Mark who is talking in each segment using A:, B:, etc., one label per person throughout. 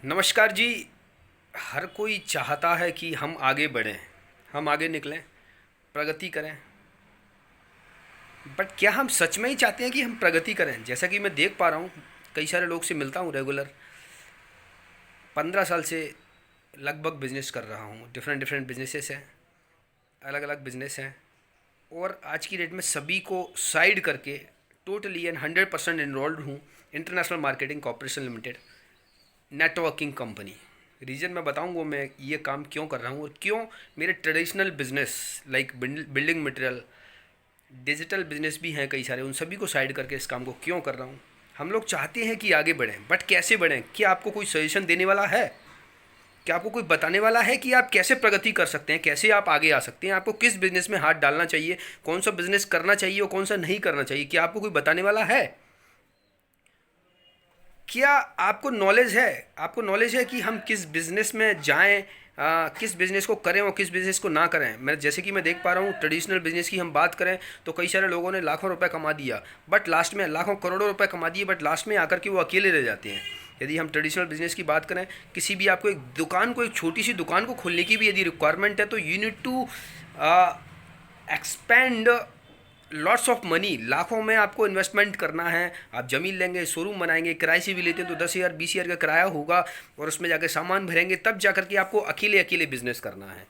A: नमस्कार जी। हर कोई चाहता है कि हम आगे बढ़ें, हम आगे निकलें, प्रगति करें। बट क्या हम सच में ही चाहते हैं कि हम प्रगति करें? जैसा कि मैं देख पा रहा हूँ, कई सारे लोग से मिलता हूँ रेगुलर। 15 साल से लगभग बिजनेस कर रहा हूँ। डिफरेंट डिफरेंट बिजनेसेस हैं, अलग अलग बिजनेस हैं। और आज की डेट में सभी को साइड करके टोटली एंड 100% इन्वॉल्व हूँ international marketing corporation limited, networking company. Reason मैं बताऊंगा मैं ये काम क्यों कर रहा हूँ और क्यों मेरे traditional business like building material, digital business भी हैं कई सारे, उन सभी को साइड करके इस काम को क्यों कर रहा हूँ। हम लोग चाहते हैं कि आगे बढ़ें, बट कैसे बढ़ें? क्या आपको कोई सजेशन देने वाला है? क्या आपको कोई बताने वाला है कि आप कैसे प्रगति कर सकते हैं, कैसे आप आगे आ सकते हैं? आपको किस बिजनेस में हाथ डालना चाहिए, कौन सा बिजनेस करना चाहिए और कौन सा नहीं करना चाहिए? क्या आपको कोई बताने वाला है? क्या आपको नॉलेज है? आपको नॉलेज है कि हम किस बिज़नेस में जाएं, किस बिज़नेस को करें और किस बिज़नेस को ना करें? मैं जैसे कि मैं देख पा रहा हूँ, ट्रेडिशनल बिज़नेस की हम बात करें तो कई सारे लोगों ने लाखों रुपए कमा दिया, बट लास्ट में लाखों करोड़ों रुपए कमा दिए, बट लास्ट में आकर के वो अकेले रह जाते हैं। यदि हम ट्रेडिशनल बिज़नेस की बात करें, किसी भी आपको एक दुकान को, एक छोटी सी दुकान को खोलने की भी यदि रिक्वायरमेंट है, तो you need to expend lots of money. लाखों में आपको इन्वेस्टमेंट करना है। आप ज़मीन लेंगे, शोरूम बनाएंगे, किराए से भी लेते हैं तो 10,000 20,000 का किराया होगा, और उसमें जाकर सामान भरेंगे, तब जा करके आपको अकेले अकेले बिजनेस करना है।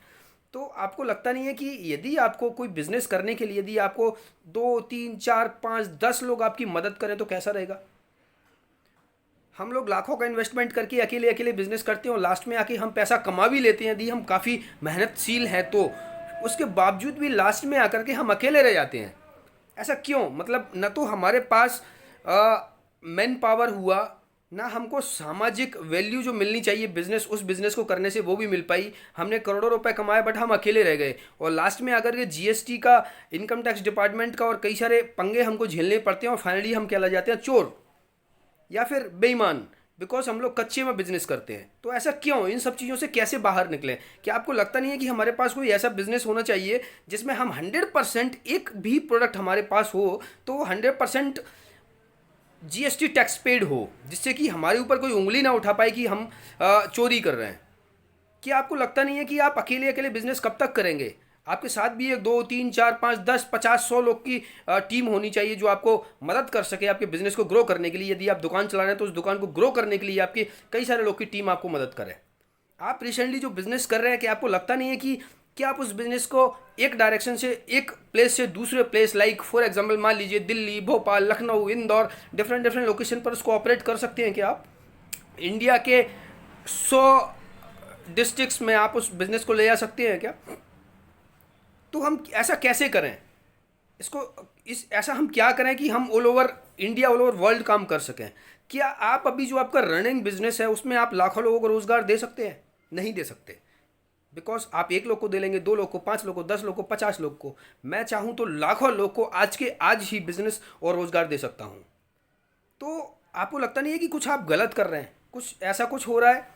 A: तो आपको लगता नहीं है कि यदि आपको कोई बिजनेस करने के लिए यदि आपको 2 3 4 5 10 लोग आपकी मदद करें तो कैसा रहेगा? हम लोग लाखों का इन्वेस्टमेंट करके अकेले अकेले बिजनेस करते हैं और लास्ट में आके हम पैसा कमा भी लेते हैं, यदि हम काफ़ी मेहनतशील हैं तो। उसके बावजूद भी लास्ट में आकर के हम अकेले रह जाते हैं। ऐसा क्यों? मतलब न तो हमारे पास मैन पावर हुआ, ना हमको सामाजिक वैल्यू जो मिलनी चाहिए बिजनेस, उस बिजनेस को करने से वो भी मिल पाई। हमने करोड़ों रुपए कमाए बट हम अकेले रह गए, और लास्ट में आकर के जीएसटी का, इनकम टैक्स डिपार्टमेंट का और कई सारे पंगे हमको झेलने पड़ते हैं, और फाइनली हम कहला जाते हैं चोर या फिर बेईमान, बिकॉज हम लोग कच्चे में बिजनेस करते हैं। तो ऐसा क्यों? इन सब चीज़ों से कैसे बाहर निकलें? क्या आपको लगता नहीं है कि हमारे पास कोई ऐसा बिजनेस होना चाहिए जिसमें हम 100%, एक भी प्रोडक्ट हमारे पास हो तो वो 100% जीएसटी टैक्स पेड हो, जिससे कि हमारे ऊपर कोई उंगली ना उठा पाए कि हम चोरी कर रहे हैं? क्या आपको लगता नहीं है कि आप अकेले अकेले बिजनेस कब तक करेंगे? आपके साथ भी एक 2 3 4 5 10 50 100 लोग की टीम होनी चाहिए जो आपको मदद कर सके आपके बिजनेस को ग्रो करने के लिए। यदि आप दुकान चला रहे हैं तो उस दुकान को ग्रो करने के लिए आपके कई सारे लोग की टीम आपको मदद करे। आप रिसेंटली जो बिजनेस कर रहे हैं, क्या आपको लगता नहीं है कि क्या आप उस बिजनेस को एक डायरेक्शन से, एक प्लेस से दूसरे प्लेस, लाइक फॉर एग्जांपल मान लीजिए Delhi, Bhopal, Lucknow, Indore, different different location पर उसको ऑपरेट कर सकते हैं? क्या आप इंडिया के 100 डिस्ट्रिक्ट्स में आप उस बिजनेस को ले जा सकते हैं क्या? तो हम ऐसा कैसे करें इसको? इस ऐसा हम क्या करें कि हम all over India, all over world काम कर सकें? क्या आप अभी जो आपका रनिंग बिजनेस है उसमें आप लाखों लोगों को रोजगार दे सकते हैं? नहीं दे सकते, बिकॉज आप एक लोग को दे लेंगे, 2 लोग को, 5 लोग को, 10 लोग को, 50 लोग को। मैं चाहूं तो लाखों लोग को आज के आज ही बिजनेस और रोजगार दे सकता हूं। तो आपको लगता नहीं है कि कुछ आप गलत कर रहे हैं? कुछ ऐसा कुछ हो रहा है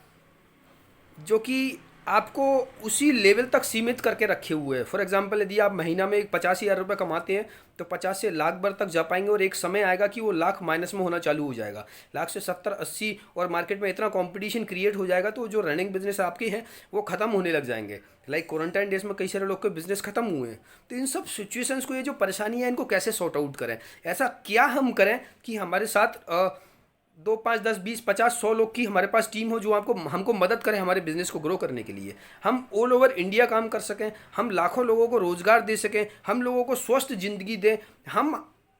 A: जो कि आपको उसी लेवल तक सीमित करके रखे हुए हैं। फॉर एग्जांपल, यदि आप महीना में एक 50,000 रुपये कमाते हैं तो 50 से लाख भर तक जा पाएंगे, और एक समय आएगा कि वो लाख माइनस में होना चालू हो जाएगा। लाख से 70 80, और मार्केट में इतना कंपटीशन क्रिएट हो जाएगा तो जो रनिंग बिजनेस आपके हैं वो ख़त्म होने लग जाएंगे। लाइक क्वारंटाइन डेज में कई सारे लोग के बिजनेस खत्म हुए हैं। तो इन सब सिचुएशंस को, ये जो परेशानी है, इनको कैसे सॉर्ट आउट करें? ऐसा क्या हम करें कि हमारे साथ 2 5 10 20 50 100 लोग की हमारे पास टीम हो जो आपको हमको मदद करे हमारे बिजनेस को ग्रो करने के लिए। हम ऑल ओवर इंडिया काम कर सकें, हम लाखों लोगों को रोजगार दे सकें, हम लोगों को स्वस्थ जिंदगी दें, हम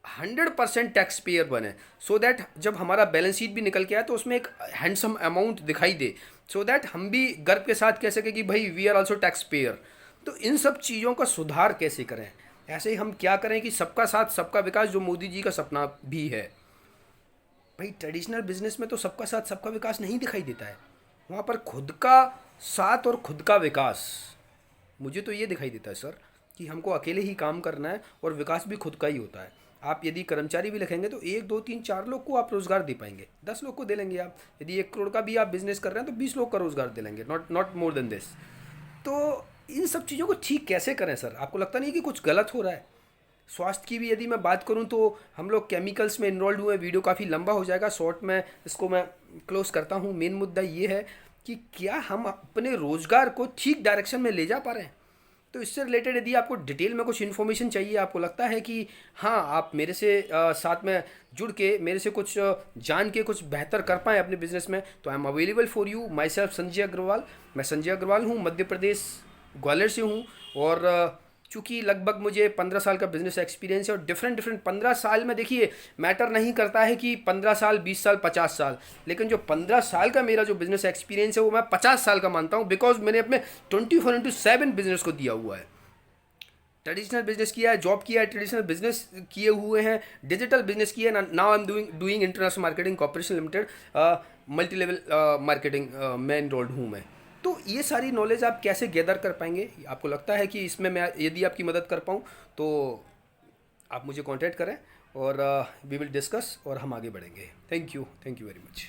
A: 100% टैक्स पेयर बने, सो दैट जब हमारा बैलेंस शीट भी निकल के आए तो उसमें एक हैंडसम अमाउंट दिखाई दे, सो दैट हम भी गर्व के साथ कह सकें कि भाई we are also tax payer. तो इन सब चीज़ों का सुधार कैसे करें? ऐसे ही हम क्या करें कि सबका साथ सबका विकास, जो मोदी जी का सपना भी है। भाई ट्रेडिशनल बिजनेस में तो सबका साथ सबका विकास नहीं दिखाई देता है, वहाँ पर खुद का साथ और खुद का विकास मुझे तो ये दिखाई देता है सर, कि हमको अकेले ही काम करना है और विकास भी खुद का ही होता है। आप यदि कर्मचारी भी रखेंगे तो 1 2 3 4 लोग को आप रोज़गार दे पाएंगे, 10 लोग को दे लेंगे आप। यदि 1 करोड़ का भी आप बिजनेस कर रहे हैं तो 20 लोग का रोज़गार दे लेंगे, not not more than this. तो इन सब चीज़ों को ठीक कैसे करें सर? आपको लगता नहीं कि कुछ गलत हो रहा है? स्वास्थ्य की भी यदि मैं बात करूं तो हम लोग केमिकल्स में इन्वॉल्व हुए, वीडियो काफ़ी लंबा हो जाएगा, शॉर्ट में इसको मैं क्लोज करता हूं। मेन मुद्दा ये है कि क्या हम अपने रोज़गार को ठीक डायरेक्शन में ले जा पा रहे हैं। तो इससे रिलेटेड यदि आपको डिटेल में कुछ इन्फॉर्मेशन चाहिए, आपको लगता है कि हाँ आप मेरे से साथ में जुड़ के मेरे से कुछ जान के कुछ बेहतर कर पाएँ अपने बिजनेस में, तो I am available for you. Myself Sanjay Agrawal, मैं संजय अग्रवाल हूँ, मध्य प्रदेश ग्वालियर से हूँ। और चूँकि लगभग मुझे 15 साल का बिजनेस एक्सपीरियंस है, और डिफरेंट डिफरेंट 15 साल में देखिए मैटर नहीं करता है कि 15 साल 20 साल 50 साल, लेकिन जो 15 साल का मेरा जो बिजनेस एक्सपीरियंस है वो मैं 50 साल का मानता हूँ, बिकॉज मैंने अपने 24/7 बिजनेस को दिया हुआ है। ट्रेडिशनल बिजनेस किया है, जॉब किया है, ट्रेडिशनल बिजनेस किए हुए हैं, डिजिटल बिजनेस किया है, now I am doing international marketing corporation limited, multi level marketing में इनरोल्ड हूँ मैं। तो ये सारी नॉलेज आप कैसे गैदर कर पाएंगे, आपको लगता है कि इसमें मैं यदि आपकी मदद कर पाऊँ तो आप मुझे कांटेक्ट करें और वी विल डिस्कस और हम आगे बढ़ेंगे। Thank you very much.